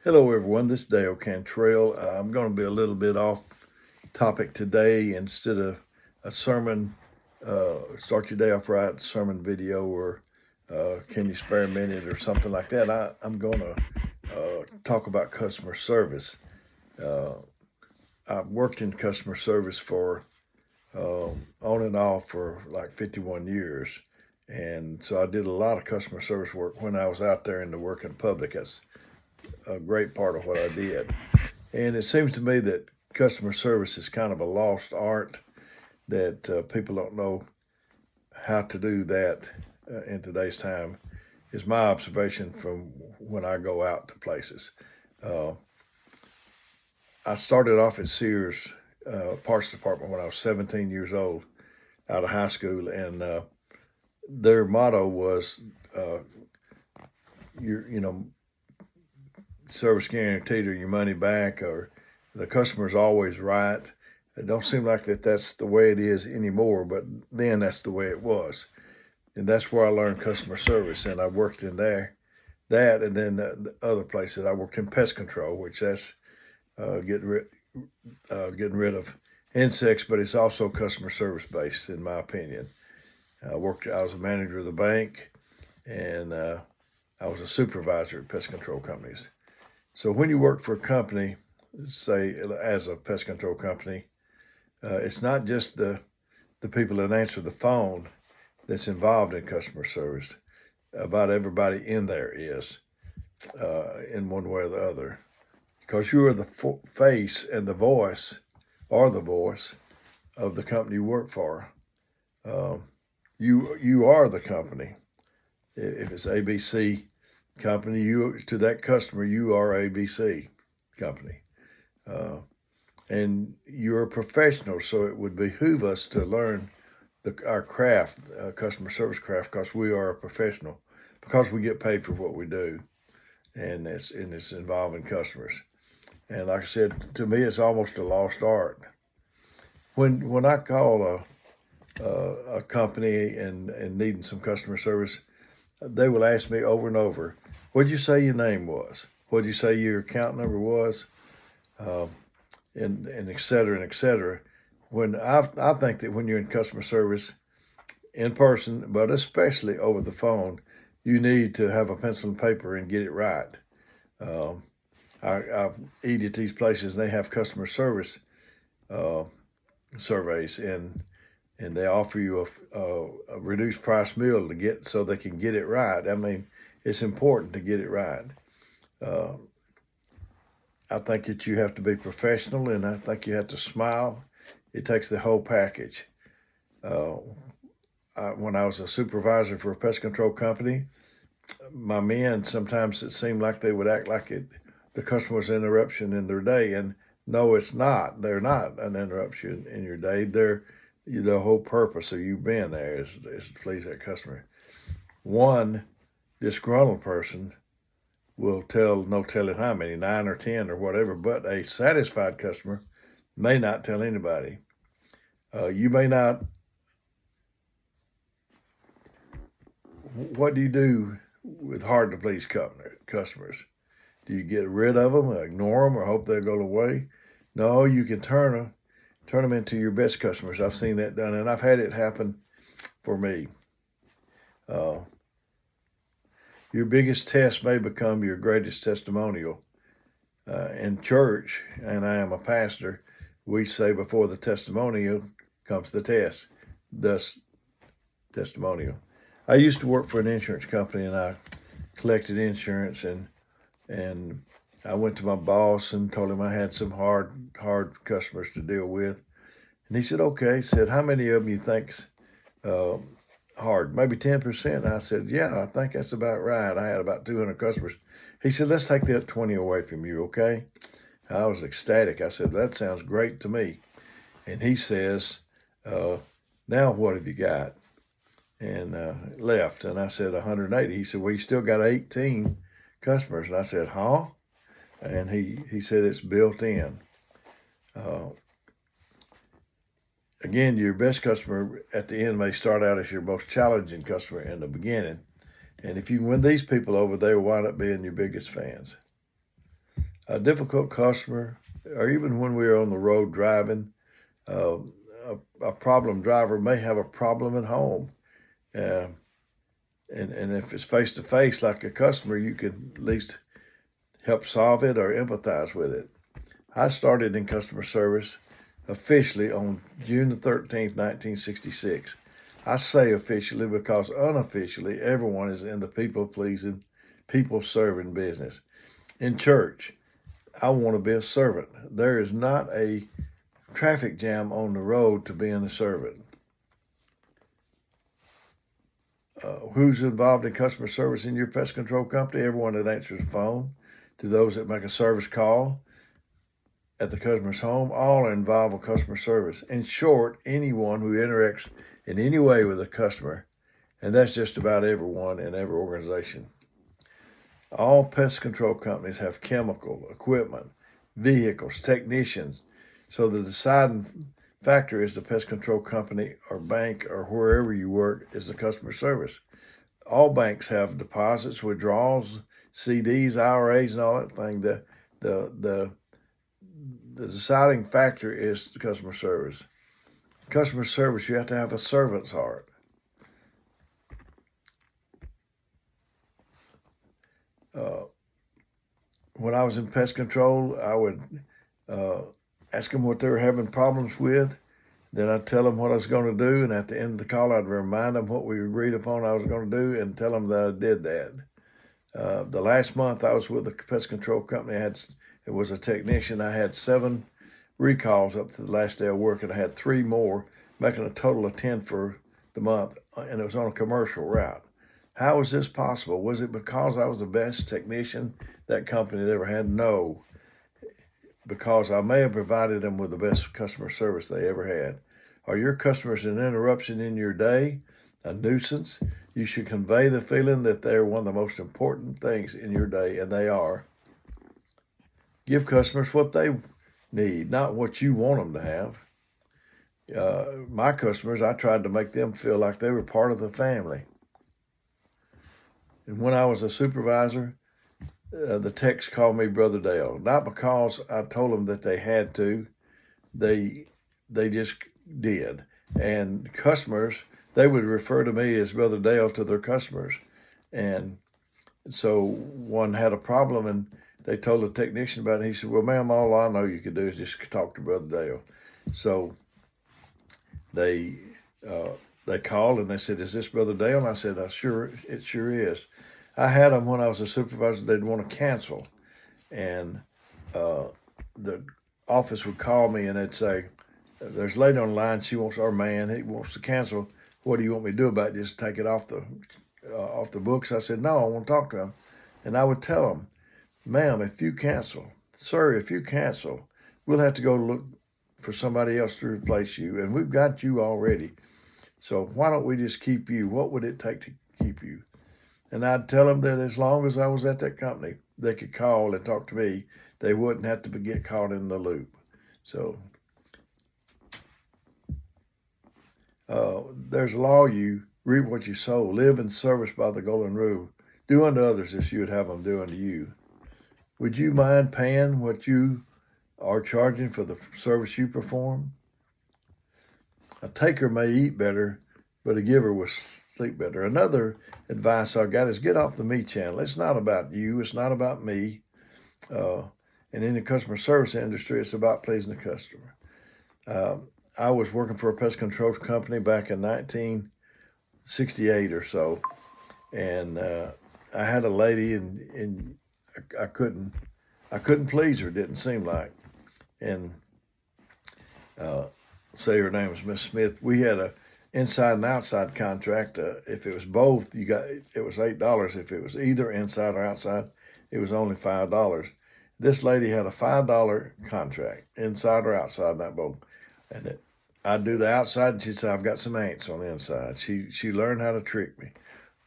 Hello, everyone. This is Dale Cantrell. I'm going to be a little bit off topic today. Instead of a sermon, start your day off right, sermon video, or can you spare a minute or something like that. I'm going to talk about customer service. Uh, I've worked in customer service for on and off for like 51 years. And so I did a lot of customer service work when I was out there in the working public. That's a great part of what I did. And it seems to me that customer service is kind of a lost art that people don't know how to do that in today's time, is my observation from when I go out to places. Uh, I started off at Sears Parts Department when I was 17 years old out of high school, and their motto was, uh, you know, service guaranteed or your money back, or the customer's always right. It don't seem like that's the way it is anymore, but then that's the way it was. And that's where I learned customer service. And I worked in there, and then the other places. I worked in pest control, which that's uh, getting, rid, getting rid of insects, but it's also customer service based, in my opinion. I was a manager of the bank, and I was a supervisor at pest control companies. So when you work for a company, say as a pest control company, it's not just the people that answer the phone that's involved in customer service. About everybody in there is, in one way or the other, because you are the face and the voice, or the voice of the company you work for. Um, you are the company. If it's ABC company, you to that customer, you are ABC company. Uh, and you're a professional, so it would behoove us to learn our craft, customer service craft, because we are a professional, because we get paid for what we do, and it's involving customers. And like I said, to me, it's almost a lost art. When I call a company and needing some customer service, they will ask me over and over, "What'd you say your name was? What'd you say your account number was?" Um, and et cetera, and et cetera. I think that when you're in customer service in person, but especially over the phone, you need to have a pencil and paper and get it right. Um, I've eaten at these places and they have customer service uh, surveys, and they offer you a reduced price meal to get so they can get it right. I mean, it's important to get it right. Uh, I think that you have to be professional, and I think you have to smile. It takes the whole package. Uh, when I was a supervisor for a pest control company, my men, sometimes it seemed like they would act like the customer was an interruption in their day, and no, it's not. They're not an interruption in your day. They're the whole purpose of you being there is to please that customer. One disgruntled person will tell no telling how many, 9 or 10 or whatever, but a satisfied customer may not tell anybody. You may not. What do you do with hard to please customers? Do you get rid of them, or ignore them, or hope they'll go away? No, you can turn them into your best customers. I've seen that done, and I've had it happen for me. Uh, your biggest test may become your greatest testimonial. In church, and I am a pastor, we say before the testimonial comes the test, thus testimonial. I used to work for an insurance company, and I collected insurance, and I went to my boss and told him I had some hard customers to deal with, and he said, "Okay." He said, "How many of them you think's uh, hard?" "Maybe 10%." I said, "Yeah, I think that's about right. I had about 200 customers." He said, "Let's take that 20 away from you, okay?" I was ecstatic. I said, "That sounds great to me." And he says, uh, "Now what have you got?" And left. And I said, 180. He said, "Well, you still got 18 customers." And I said, "Huh?" And he said, "It's built in." Uh, Again, your best customer at the end may start out as your most challenging customer in the beginning. And if you win these people over, they will wind up being your biggest fans. a difficult customer, or even when we are on the road driving, uh, a problem driver may have a problem at home. Uh, and if it's face to face like a customer, you can at least help solve it or empathize with it. I started in customer service officially on June the 13th, 1966. I say officially because unofficially everyone is in the people pleasing, people serving business. In church, I want to be a servant. There is not a traffic jam on the road to being a servant. Who's involved in customer service in your pest control company? Everyone that answers the phone, to those that make a service call at the customer's home, all are involved with customer service. In short, anyone who interacts in any way with a customer, and that's just about everyone in every organization. All pest control companies have chemical, equipment, vehicles, technicians. So the deciding factor is the pest control company or bank or wherever you work is the customer service. All banks have deposits, withdrawals, CDs, IRAs, and all that thing. The deciding factor is the customer service. Customer service, you have to have a servant's heart. When I was in pest control, I would ask them what they were having problems with. Then I'd tell them what I was going to do, and at the end of the call, I'd remind them what we agreed upon I was going to do and tell them that I did that. The last month I was with the pest control company, it was a technician. I had 7 recalls up to the last day of work, and I had 3 more, making a total of 10 for the month, and it was on a commercial route. How was this possible? Was it because I was the best technician that company had ever had? No, because I may have provided them with the best customer service they ever had. Are your customers an interruption in your day, a nuisance? You should convey the feeling that they're one of the most important things in your day, and they are. Give customers what they need, not what you want them to have. My customers, I tried to make them feel like they were part of the family. And when I was a supervisor, the techs called me Brother Dale, not because I told them that they had to. They just did. And customers, they would refer to me as Brother Dale to their customers. And so one had a problem, and they told the technician about it. He said, well, ma'am, all I know you could do is just talk to Brother Dale. So they called and they said, is this Brother Dale? And I said, it sure is. I had them when I was a supervisor, they'd want to cancel. And the office would call me and they'd say, there's a lady on the line, he wants to cancel. What do you want me to do about it? Just take it off the books? I said, no, I want to talk to him. And I would tell him, ma'am, if you cancel, sir, if you cancel, we'll have to go look for somebody else to replace you. And we've got you already. So why don't we just keep you? What would it take to keep you? And I'd tell them that as long as I was at that company, they could call and talk to me. They wouldn't have to get caught in the loop. So there's a law, you reap what you sow. Live in service by the golden rule. Do unto others as you would have them do unto you. Would you mind paying what you are charging for the service you perform? A taker may eat better, but a giver will sleep better. Another advice I've got is get off the me channel. It's not about you. It's not about me. And in the customer service industry, it's about pleasing the customer. I was working for a pest control company back in 1968 or so, and I had a lady, and I couldn't please her. Didn't seem like, and say her name was Miss Smith. We had a inside and outside contract. If it was both, it was $8. If it was either inside or outside, it was only $5. This lady had a $5 contract, inside or outside that boat, and I'd do the outside, and she'd say, I've got some ants on the inside. She learned how to trick me.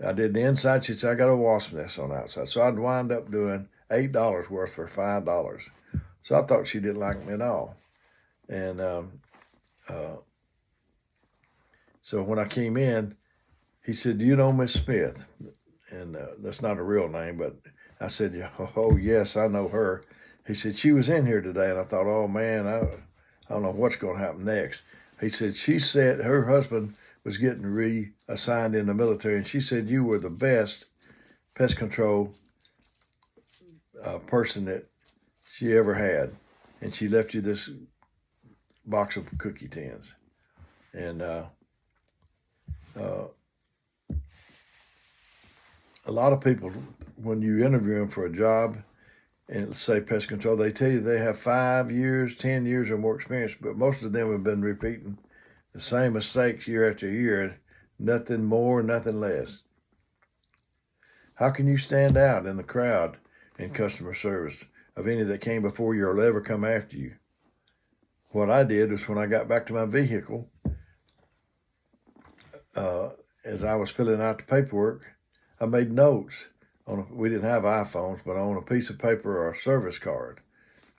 I did the inside, she'd say, I got a wasp nest on the outside. So I'd wind up doing $8 worth for $5. So I thought she didn't like me at all. And so when I came in, he said, do you know Miss Smith? And that's not a real name, but I said, "Yeah, oh, yes, I know her." He said, "She was in here today." And I thought, oh, man, I don't know what's going to happen next. He said, she said her husband was getting reassigned in the military, and she said you were the best pest control person that she ever had. And she left you this box of cookie tins. And uh, a lot of people, when you interview them for a job, and say pest control, they tell you they have 5 years, 10 years or more experience, but most of them have been repeating the same mistakes year after year, nothing more, nothing less. How can you stand out in the crowd in customer service of any that came before you or will ever come after you? What I did was when I got back to my vehicle, as I was filling out the paperwork, I made notes. We didn't have iPhones, but on a piece of paper or a service card.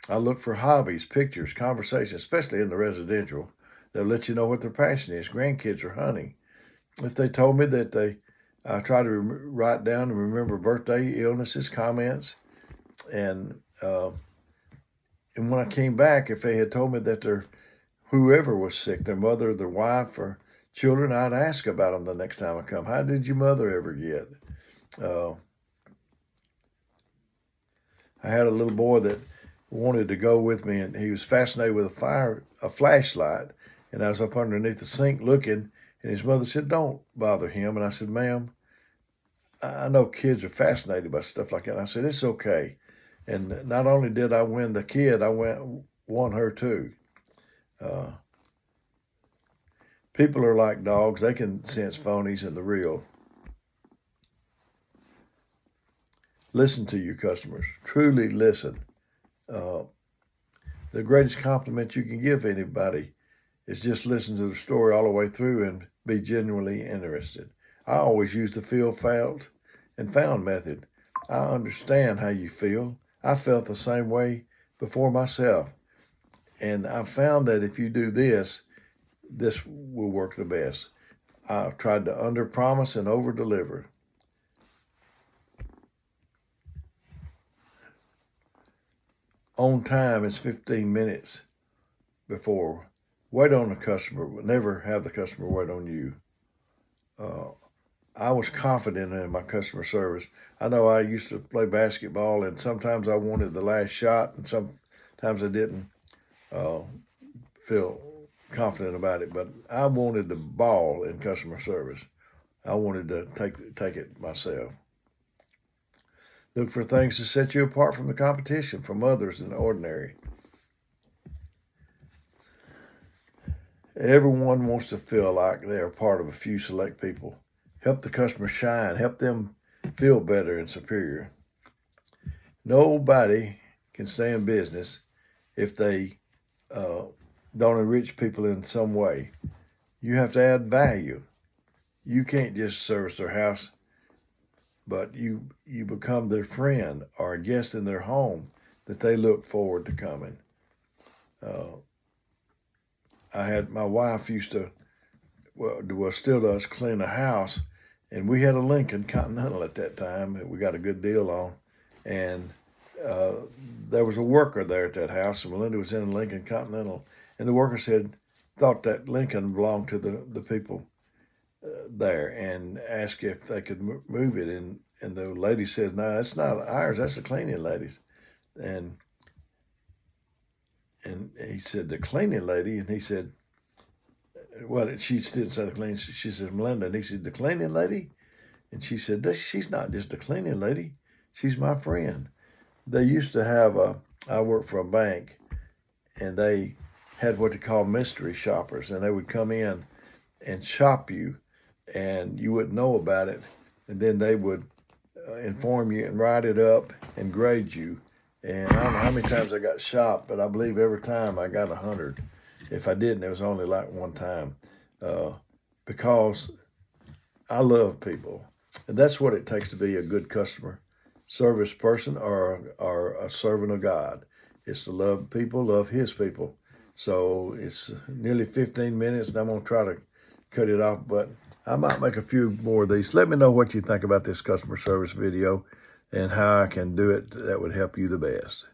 I looked for hobbies, pictures, conversations, especially in the residential. They'll let you know what their passion is. Grandkids are hunting. If they told me that I try to write down and remember birthday, illnesses, comments, and when I came back, if they had told me that whoever was sick, their mother, their wife, or children, I'd ask about them the next time I come. How did your mother ever get? I had a little boy that wanted to go with me, and he was fascinated with a flashlight, and I was up underneath the sink looking, and his mother said, "Don't bother him." And I said, "Ma'am, I know kids are fascinated by stuff like that." And I said, "It's okay." And not only did I win the kid, I won her too. People are like dogs. They can sense phonies and the real. Listen to your customers. Truly listen. The greatest compliment you can give anybody is just listen to the story all the way through and be genuinely interested. I always use the feel, felt, and found method. I understand how you feel. I felt the same way before myself. And I found that if you do this will work the best. I've tried to under-promise and over-deliver. On time is 15 minutes before. Wait on the customer, but never have the customer wait on you. I was confident in my customer service. I know I used to play basketball, and sometimes I wanted the last shot, and sometimes I didn't feel confident about it. But I wanted the ball in customer service. I wanted to take it myself. Look for things to set you apart from the competition, from others in the ordinary. Everyone wants to feel like they are part of a few select people. Help the customer shine. Help them feel better and superior. Nobody can stay in business if they don't enrich people in some way. You have to add value. You can't just service their house, but you become their friend or a guest in their home that they look forward to coming. My wife used to, still does, clean a house, and we had a Lincoln Continental at that time that we got a good deal on, and there was a worker there at that house, and Melinda was in a Lincoln Continental, and the worker thought that Lincoln belonged to the people there, and asked if they could move it, and the lady said, "No, that's not ours. That's the cleaning lady's." And he said, "The cleaning lady," and he said, well, she didn't say the cleaning. She said, "Melinda," and he said, "The cleaning lady," and she said, "She's not just a cleaning lady. She's my friend." They used to have I worked for a bank, and they had what they call mystery shoppers, and they would come in and shop you, and you wouldn't know about it, and then they would inform you and write it up and grade you. And I don't know how many times I got shopped, but I believe every time I got 100. If I didn't, it was only like one time, because I love people, and that's what it takes to be a good customer service person or a servant of God. It's to love people, love His people. So it's nearly 15 minutes, and I'm going to try to cut it off, but I might make a few more of these. Let me know what you think about this customer service video, and how I can do it that would help you the best.